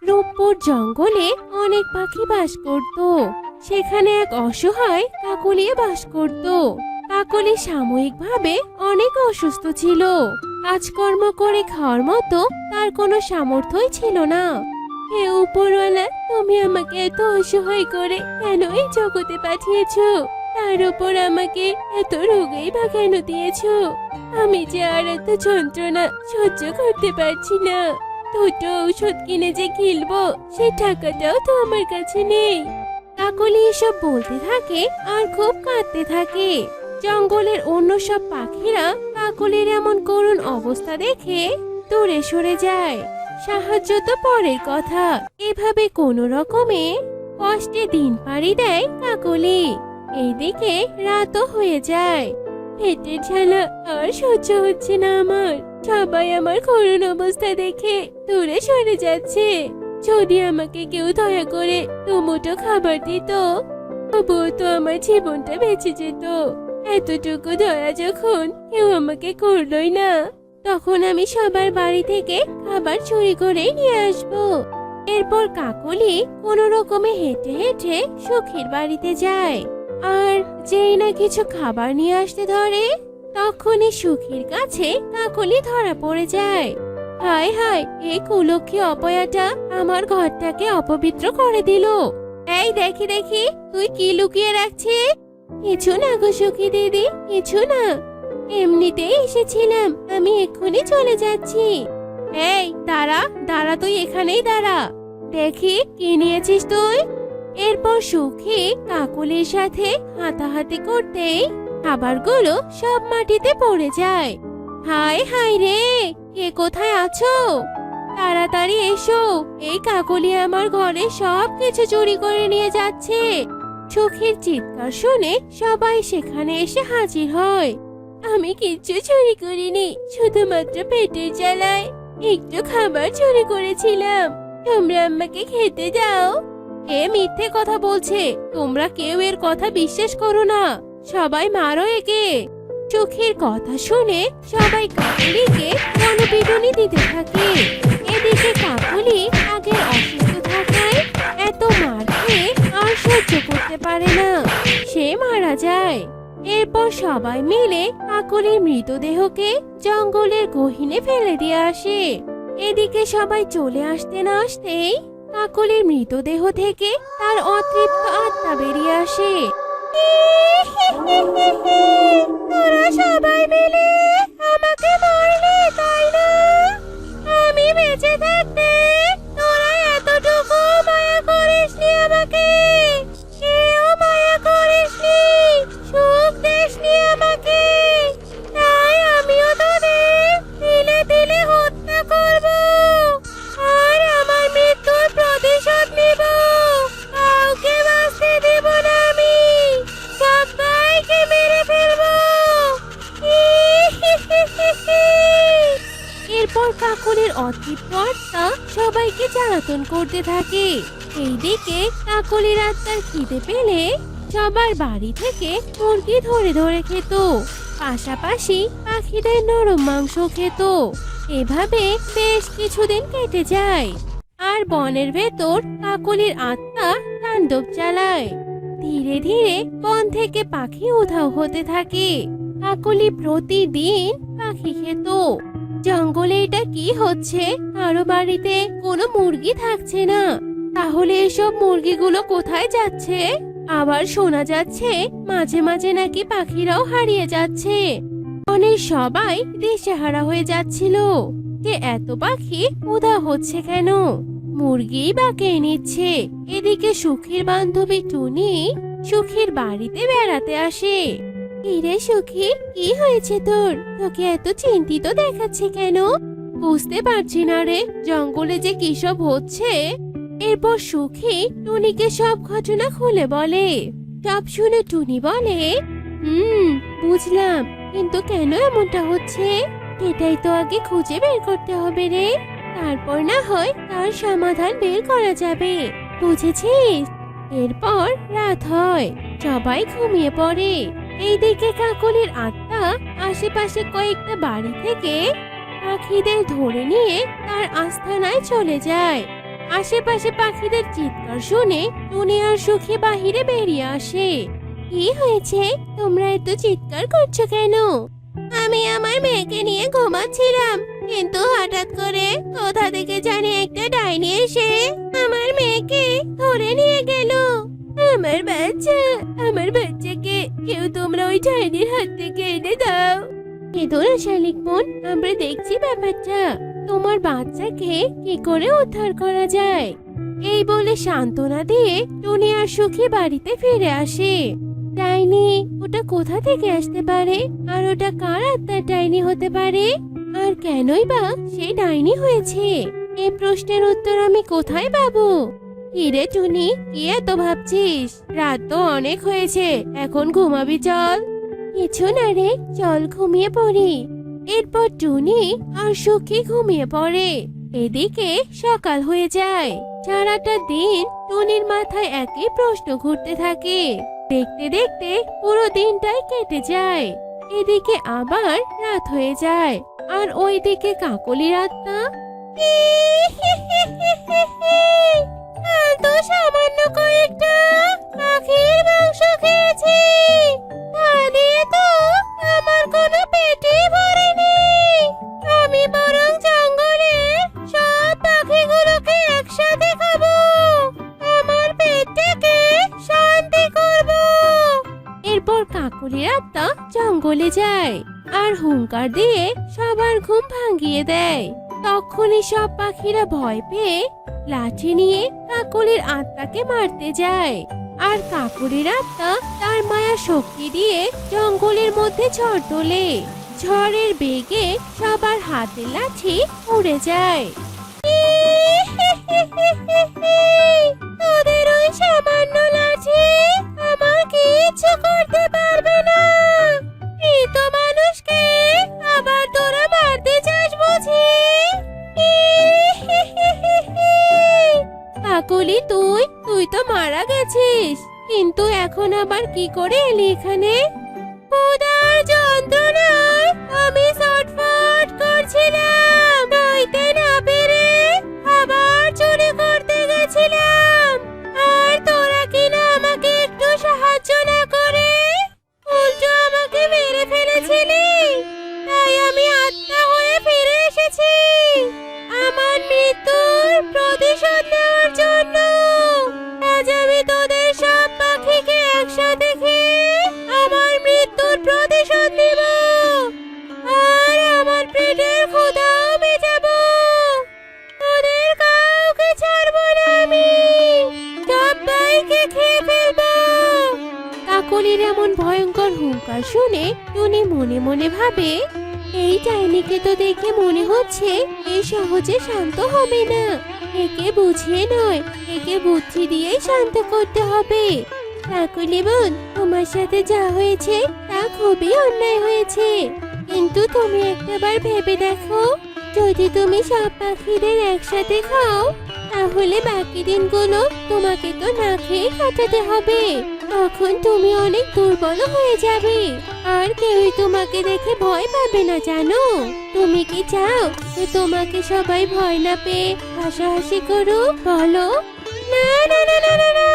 রূপপুর জঙ্গলে অনেক পাখি বাস করত। সেখানে এক অসহায় কাকলিয়া বাস করত। কাকলি সাময়িকভাবে অনেক অসুস্থ ছিল। কাজকর্ম করে খাওয়ার মতো তার কোনো সামর্থ্যই ছিল না। হে উপরওয়ালা, তুমি আমাকে এত অসহায় করে কেন এই জগতে পাঠিয়েছো? তার উপর আমাকে এত রোগেই বা কেন দিয়েছো? আমি যে আর এত যন্ত্রণা সহ্য করতে পারছি না। দুটো ঔষধ কিনে যে গিলবো সে টাকাটাও তো আমার কাছে নেই। কাকলি এসব বলতে থাকে আর খুব কাঁদতে থাকে। জঙ্গলের অন্য সব পাখিরা কাকলির এমন করুণ অবস্থা দেখে দূরে সরে যায়। সাহায্য তো পরের কথা, এভাবে কোনো রকমে কষ্টে দিন পাড়ি দেয় কাকলি। এইদিকে রাতও হয়ে যায়। পেটের ঝালা আর সহ্য হচ্ছে না আমার। সবাই আমার করুণ অবস্থা দেখে দূরে সরে যাচ্ছে। যদি আমাকে কেউ দয়া করে দুমুঠো খাবার দিত, তবুও তো আমার জীবনটা বেঁচে যেত। এতটুকু দয়া যখন কেউ আমাকে করলই না, তখন আমি সবার বাড়ি থেকে খাবার চুরি করে নিয়ে আসবো। এরপর কাকলি কোনো রকমে হেঁটে হেঁটে সুখীর বাড়িতে যায়। আর যেই না কিছু খাবার নিয়ে আসতে ধরে, তখনই সুখীর কাছে কাকলি ধরা পড়ে যায়। হায় হায়, এই কুলক্ষী অপয়াটা আমার ঘরটাকে অপবিত্র করে দিল। এই দেখি দেখি, তুই কি লুকিয়ে রাখছিস? কিছু না গো সুখী দিদি, কিছু না। এমনিতেই এসেছিলাম, আমি এক্ষুনি চলে যাচ্ছি। এই দাঁড়া দাঁড়া, তুই এখানেই দাঁড়া। দেখি কি নিয়েছিস তুই। এরপর সুখী কাকলির সাথে হাতাহাতি করতেই খাবারগুলো সব মাটিতে পড়ে যায়। হায় হায় রে, কে কোথায় আছো? তাড়াতাড়ি এসো, এই কাকলি আমার ঘরে সব কিছু চুরি করে নিয়ে যাচ্ছে। সুখীর চিৎকার শুনে সবাই সেখানে এসে হাজির হয়। আমি কিচ্ছু চুরি করিনি, শুধুমাত্র পেটের জ্বালায় একটু খাবার চুরি করেছিলাম। তোমরা আমাকে খেতে দাও। এ মিথ্যে কথা বলছে, তোমরা কেউ এর কথা বিশ্বাস করো না। সবাই মারো একে। চোখের কথা শুনে সবাই কাকলিকে গণপিটুনি দিতে থাকে। এদিকে কাকলি আগের অসুস্থ থাকায় এত মার খেয়ে আর সহ্য করতে পারে না, সে মারা যায়। এরপর সবাই মিলে কাকলির মৃতদেহকে জঙ্গলের গহীনে ফেলে দিয়ে আসে। এদিকে সবাই চলে আসতে না আসতেই কাকলির মৃতদেহ থেকে তার অতৃপ্ত আত্মা বেরিয়ে আসে। তোরা সবাই মিলে আমাকে মারলে, তাই না? আমি বেঁচে থাকতে তোরা এতটুকু মায়া করিসনি আমাকে। কেউ মায়া করিসনি, সুখ দিসনি আমাকে। তাই আমিও তোদের তিলে তিলে হত্যা করব আর আমার মৃত্যুর প্রতিশোধ নিব। কাউকে বাঁচতে দেব না আমি, সবাইকে মেরে ফেলবো। এরপর কাকলির অতৃপ্ত আত্মা সবাইকে জ্বালাতন করতে থাকে। এইদিকে কাকলির আত্মার খিদে পেলে সবার বাড়ি থেকে মুরগি ধরে ধরে খেত, পাশাপাশি পাখিদের নরম মাংস খেত। এভাবে বেশ কিছুদিন কেটে যায়। আর বনের ভেতর কাকলির আত্মা তাণ্ডব চালায়। ধীরে ধীরে বন থেকে পাখি উধাও হতে থাকে। কাকলি প্রতিদিন পাখি খেত। জঙ্গলে এটা কি হচ্ছে? কারো বাড়িতে কোনো মুরগি থাকছে না। তাহলে এসব মুরগিগুলো কোথায় যাচ্ছে? আবার শোনা যাচ্ছে মাঝে মাঝে নাকি পাখিরাও হারিয়ে যাচ্ছে। বনের সবাই দিশেহারা হয়ে যাচ্ছিল যে এত পাখি উধাও হচ্ছে কেন, মুরগি বা কে নিচ্ছে। এদিকে সুখীর বান্ধবী টুনি সুখীর বাড়িতে বেড়াতে আসে। কিরে সুখী, কি হয়েছে তোর? তোকে এত চিন্তিত দেখাচ্ছে কেন? বুঝতে পারছি না রে, জঙ্গলে যে কি সব হচ্ছে। এরপর সুখী টুনিকে সব ঘটনা খুলে বলে। সব শুনে টুনি বলে, বুঝলাম, কিন্তু কেন এমনটা হচ্ছে এটাই তো আগে খুঁজে বের করতে হবে রে। তারপর না হয় তার সমাধান বের করা যাবে, বুঝেছিস? এরপর রাত হয়, সবাই ঘুমিয়ে পড়ে। এইদিকে কাকলির আত্মা আশেপাশে কয়েকটা বাড়ি থেকে পাখিদের ধরে নিয়ে তার আস্তানায় চলে যায়। আশেপাশে পাখিদের চিৎকার শুনে টুনি আর সুখী বাহিরে বেরিয়ে আসে। কি হয়েছে, তোমরা এত চিৎকার করছো কেন? আমি আমার মেয়েকে নিয়ে ঘুমাচ্ছিলাম, কিন্তু হঠাৎ করে কোথা থেকে জানি একটা ডাইনি এসে আমার মেয়েকে ধরে নিয়ে গেল। আমার বাচ্চাকে কেউ তোমরা ওই ডাইনির হাত থেকে এনে দাও। কেঁদো না শালিক বোন, আমরা দেখছি ব্যাপারটা। তোমার বাচ্চাকে কি করে উদ্ধার করা যায়। এই বলে সান্ত্বনা দিয়ে টুনি আর সুখী বাড়িতে ফিরে আসে। ডাইনি, ওটা কোথা থেকে আসতে পারে? আর ওটা কার আত্মার ডাইনি হতে পারে? আর কেনই বা সে ডাইনি হয়েছে? এই প্রশ্নের উত্তর আমি কোথায় পাবো? কিরে টুনি, কি এত ভাবছিস? রাত তো অনেক হয়েছে, এখন ঘুমাবি চল। কিছু না রে, চল ঘুমিয়ে পড়ি। এরপর টুনি আর সুখী ঘুমিয়ে পড়ে। এদিকে সকাল হয়ে যায়। সারাটা দিন টুনির মাথায় একই প্রশ্ন ঘুরতে থাকে। দেখতে দেখতে পুরো দিনটাই কেটে যায়। এদিকে আবার রাত হয়ে যায়, আর ওইদিকে কাকলির আত্মা তো সামান্য কয়েকটা পাখির মাংস খেয়েছি, তা দিয়ে তো আমার কোনো পেটই ভরেনি। আমি বরং জঙ্গলে সব পাখিগুলোকে একসাথে খাবো, আমার পেটটাকে শান্তি করব। এরপর কাকলির আত্মা জঙ্গলে যায় আর হুঙ্কার দিয়ে সবার ঘুম ভাঙিয়ে দেয়। তখনই সব পাখিরা ভয় পেয়ে লাঠি নিয়ে কাকলির আত্মাকে মারতে যায়। আর কাকলির আত্মা তার মায়া শক্তি দিয়ে জঙ্গলের মধ্যে ঝড় তোলে। ঝড়ের বেগে সবার হাতে লাঠি উড়ে যায়। তোদের ওই সামান্য লাঠি আমার কিচ্ছু করতে পারবে না। মৃত মানুষকে আবার তোরা মারতে চাস বুঝি? কাকলি, তুই তো মারা গেছিস, কিন্তু এখন আবার কি করে এলি এখানে? ক্ষুধার যন্ত্রণায় আমি ছটফট করছিলাম, নইতে না পেরে আবার চুরি করতে গেছিলাম। আর তোরা কিনা আমাকে একটু সাহায্য না করে উল্টো আমাকে মেরে ফেলেছিলি। তাই আমি আত্মা হয়ে ফিরে এসেছি আমার মৃত্যুর প্রতিশোধ নেওয়ার জন্য। আজ আমি তোদের সব পাখিকে একসাথে খেয়ে আমার মৃত্যুর প্রতিশোধ নিব, আর আমার পেটের ক্ষুধাও মেটাবো। তোদের কাউকে ছাড়বো না, আমি সবাইকে খেয়ে ফেলবো। কাকলির এমন ভয়ঙ্কর হুঙ্কার শুনে টুনি মনে মনে ভাবে, এই ডাইনিকে তো দেখে মনে হচ্ছে এই সহজে শান্ত হবে না। একে বুঝিয়ে নয়, একে বুদ্ধি দিয়েই শান্ত করতে হবে। কাকলি বোন, তোমার সাথে যা হয়েছে তা খুবই অন্যায় হয়েছে, কিন্তু তুমি একটাবার ভেবে দেখো, যদি তুমি সব পাখিদের একসাথে খাও তাহলে বাকি দিনগুলো তোমাকে তো না খেয়ে কাটাতে হবে। তখন তুমি অনেক দুর্বল হয়ে যাবে, আর কেউই তোমাকে দেখে ভয় পাবে না, জানো? তুমি কি চাও যে তোমাকে সবাই ভয় না পেয়ে হাসাহাসি করুক? বলো। না না না না না না,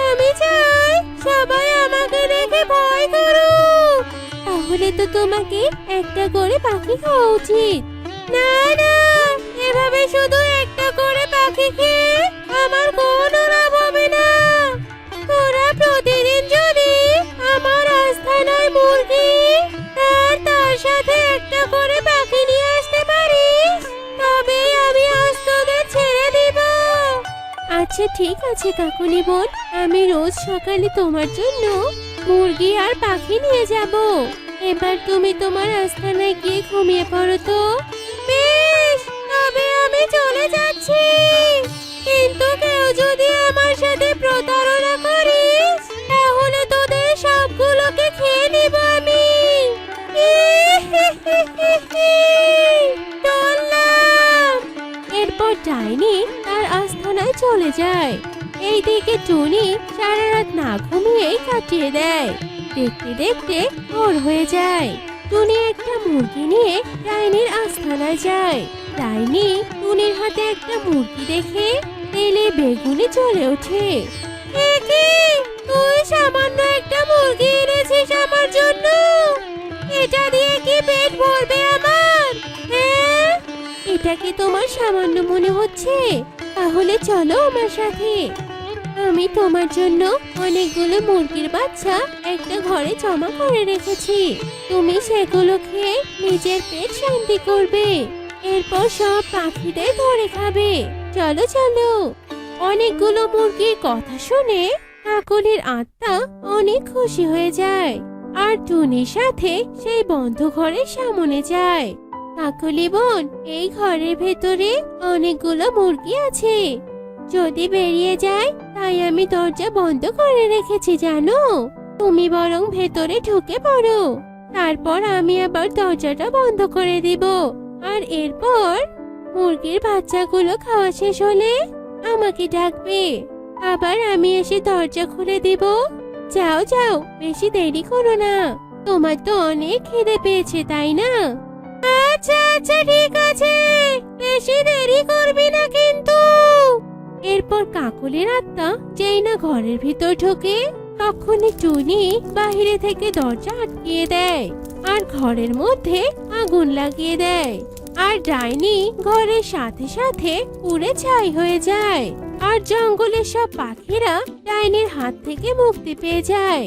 আমি চাই সবাই আমাকে দেখে ভয় করুক। তাহলে তো তোমাকে একটা করে পাখি খাওয়া উচিত। না না, এভাবে শুধু একটা করে পাখি খেয়ে আমার কোনো লাভ হবে না। তোরা প্রতিদিন যদি আমার আস্থানায় মুরগি আর তার সাথে একটা করে পাখি নিয়ে আসতে পারিস, তবেই আমি আজ তোদের ছেড়ে দিব। আচ্ছা ঠিক আছে কাকুলি বোন, আমি রোজ সকালে তোমার জন্য মুরগি আর পাখি নিয়ে যাব। এবার তুমি তোমার আস্তানায় গিয়ে ঘুমিয়ে পড়ো তো। বেশ, তবে আমি চলে যাচ্ছি, কিন্তু কেউ যদি আমার সাথে প্রতারণা করিস তাহলে তোদের সবগুলোকে খেয়ে নিব আমি। চললাম। এরপর ডাইনি তার আস্তানায় চলে যায়। এইদিকে টুনি সারা রাত না ঘুমিয়েই কাটিয়ে দেয়। দেখতে দেখতে ভোর হয়ে যায়। টুনি একটা মুরগি নিয়ে ডাইনির আস্তানায় যায়। ডাইনি টুনির হাতে একটা মুরগি দেখে তেলে বেগুনে জ্বলে ওঠে। এ কি? তুই সামান্য একটা মুরগি এনেছিস আমার জন্য? এটা দিয়ে কি পেট ভরবে আমার? হ্যাঁ, এটা কি তোমার সামান্য মনে হচ্ছে? তাহলে চলো আমার সাথে। আমি তোমার জন্য অনেকগুলো মুরগির বাচ্চা একটা ঘরে জমা করে রেখেছি। তুমি সেগুলো খেয়ে নিজের পেট শান্তি করবে। এরপর সব পাখিদের ধরে খাবে। চলো চলো। অনেকগুলো মুরগির কথা শুনে কাকলির আত্মা অনেক খুশি হয়ে যায় আর টুনির সাথে সেই বন্ধ ঘরের সামনে যায়। কাকলি বোন, এই ঘরের ভেতরে অনেকগুলো মুরগি আছে। যদি বেরিয়ে যায় তাই আমি দরজা বন্ধ করে রেখেছি জানো। তুমি বরং ভেতরে ঢুকে পড়ো, তারপর আমি আবার দরজাটা বন্ধ করে দিব। আর এরপর মুরগির বাচ্চাগুলো খাওয়া শেষ হলে আমাকে ডাকবে, আবার আমি এসে দরজা খুলে দিব। যাও যাও, বেশি দেরি করো না। তোমার তো অনেক খিদে পেয়েছে তাই না? আচ্ছা আচ্ছা ঠিক আছে, বেশি দেরি করবি না কিন্তু। এরপর কাকলির আত্মা যেই না ঘরের ভিতর ঢোকে তখনই টুনি বাহিরে থেকে দরজা আটকিয়ে দেয় আর ঘরের মধ্যে আগুন লাগিয়ে দেয়। আর ডাইনি ঘরের সাথে সাথে পুড়ে ছাই হয়ে যায় আর জঙ্গলের সব পাখিরা ডাইনির হাত থেকে মুক্তি পেয়ে যায়।